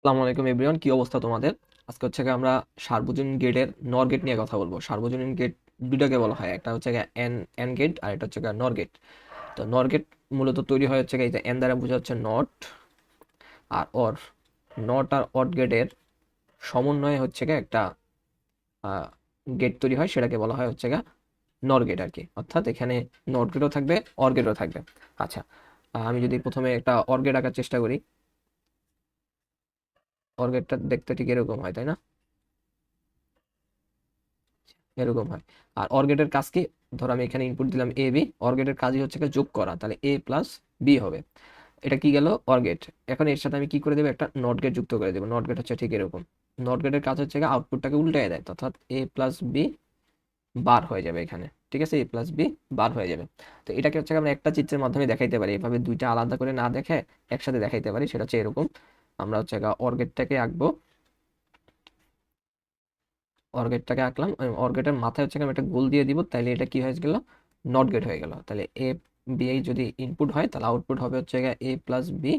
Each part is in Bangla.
আসসালামু আলাইকুম এভরিওয়ান, কি অবস্থা তোমাদের? আজকে হচ্ছে গিয়ে আমরা সার্বজনীন গেটের নর গেট নিয়ে কথা বলবো। সার্বজনীন গেট দুটাকে বলা হয়, একটা হচ্ছে গিয়ে এন এন গেট আর এটা হচ্ছে গিয়ে নর গেট। তো নর গেট মূলত তৈরি হয় হচ্ছে গিয়ে এই যে এন দ্বারা বোঝা হচ্ছে নট আর অর। নট আর অট গেটের সমন্বয়ে হচ্ছে গিয়ে একটা গেট তৈরি হয়, সেটাকে বলা হয় হচ্ছে গিয়ে নর গেট আর কি। অর্থাৎ এখানে নট গেটও থাকবে, অর গেটও থাকবে। আচ্ছা, আমি যদি প্রথমে একটা অর গেট আঁকার চেষ্টা করি, অর গেটটা দেখতে ঠিক এরকম হয়, তাই না? এরকম হয়। আর অর গেটের কাজ কি? ধরো আমি এখানে ইনপুট দিলাম এ বি, অর গেটের কাজই হচ্ছে গিয়ে যোগ করা, তাহলে এ প্লাস বি হবে। এটা কি গেল? অর গেট। এখন এর সাথে আমি কি করে দেবো? একটা নট গেট যুক্ত করে দেবো। নট গেট হচ্ছে ঠিক এরকম। নট গেটের কাজ হচ্ছে গিয়ে আউটপুটটাকে উল্টে দেয়, অর্থাৎ এ প্লাস বি বার হয়ে যাবে এখানে। ঠিক আছে, এ প্লাস বি বার হয়ে যাবে। তো এটাকে হচ্ছে আমরা একটা চিত্রের মাধ্যমে দেখাইতে পারি, এভাবে দুইটা আলাদা করে না দেখে একসাথে দেখাইতে পারি। সেটা হচ্ছে এরকম। আমরা হচ্ছে অর গেটটাকে আঁকবো, অর্গেটটাকে আঁকলাম। অর্গেটের মাথায় হচ্ছে আমি একটা গোল দিয়ে দিব, তাহলে এটা কি হয়ে গেল? নট গেট হয়ে গেল। তাহলে এ বি যদি ইনপুট হয়, তাহলে আউটপুট হবে হচ্ছে এ প্লাস বি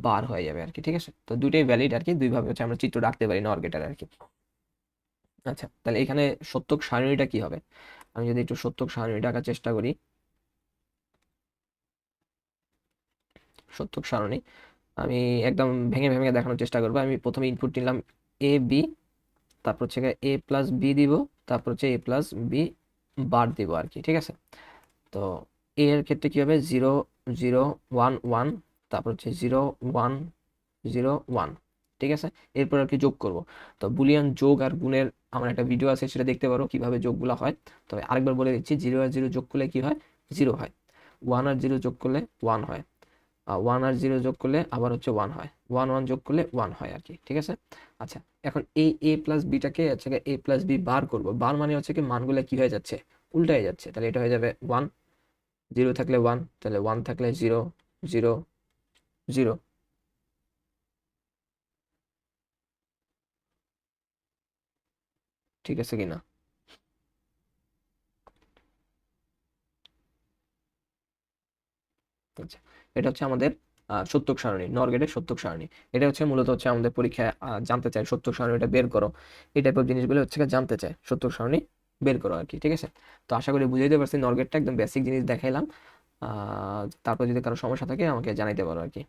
বার হয়ে যাবে আর কি। ঠিক আছে, তো দুইটাই ভ্যালিড আর কি, দুইভাবে হচ্ছে আমরা চিত্র রাখতে পারি নট গেটের আর কি। আচ্ছা, তাহলে এখানে সত্যক সারণীটা কি হবে? আমি যদি একটু সত্যক সারণীটা আঁকার চেষ্টা করি, সত্যক সারণী আমি একদম ভেঙে ভেঙে দেখানোর চেষ্টা করবো। আমি প্রথমে ইনপুট নিলাম এ বি, তারপর হচ্ছে এ প্লাস বি দিব, তারপর হচ্ছে এ প্লাস বি বার দিব আর কি। ঠিক আছে, তো এ এর ক্ষেত্রে কি হবে? 0 0 1 1, তারপর হচ্ছে 0 1 0 1। ঠিক আছে, এরপর আর কি যোগ করব। তো বুলিয়ান যোগ আর গুণের আমার একটা ভিডিও আছে, সেটা দেখতে পারো কিভাবে যোগগুলো হয়। তবে আরেকবার বলে দিচ্ছি, 0 আর 0 যোগ করলে কি হয়? 0 হয়। 1 আর 0 যোগ করলে 1 হয়। 1 আর 0 যোগ করলে আবার হচ্ছে 1 হয়। 1 1 যোগ করলে 1 হয় আর কি। ঠিক আছে, আচ্ছা, এখন এই এ প্লাস বিটাকে হচ্ছে এ প্লাস বি বার করবো। বার মানে হচ্ছে কি মানগুলো কি হয়ে যাচ্ছে? উল্টে যাচ্ছে। তাহলে এটা হয়ে যাবে 1, 0 থাকলে 1, তাহলে 1 থাকলে 0 0 0। ঠিক আছে কিনা? আচ্ছা, এটা হচ্ছে আমাদের সত্যক সারণী, নর গেটের সত্যক সারণী। এটা হচ্ছে মূলত হচ্ছে আমাদের পরীক্ষায় জানতে চায় সত্যক সারণীটা বের করো। এই টাইপের জিনিসগুলো হচ্ছে জানতে চায়, সত্যক সারণী বের করো আর কি। ঠিক আছে, তো আশা করি বুঝাইতে পারছি। নর গেটটা একদম বেসিক জিনিস দেখাইলাম। তারপর যদি কারো সমস্যা থাকে আমাকে জানাইতে পারো আর কি।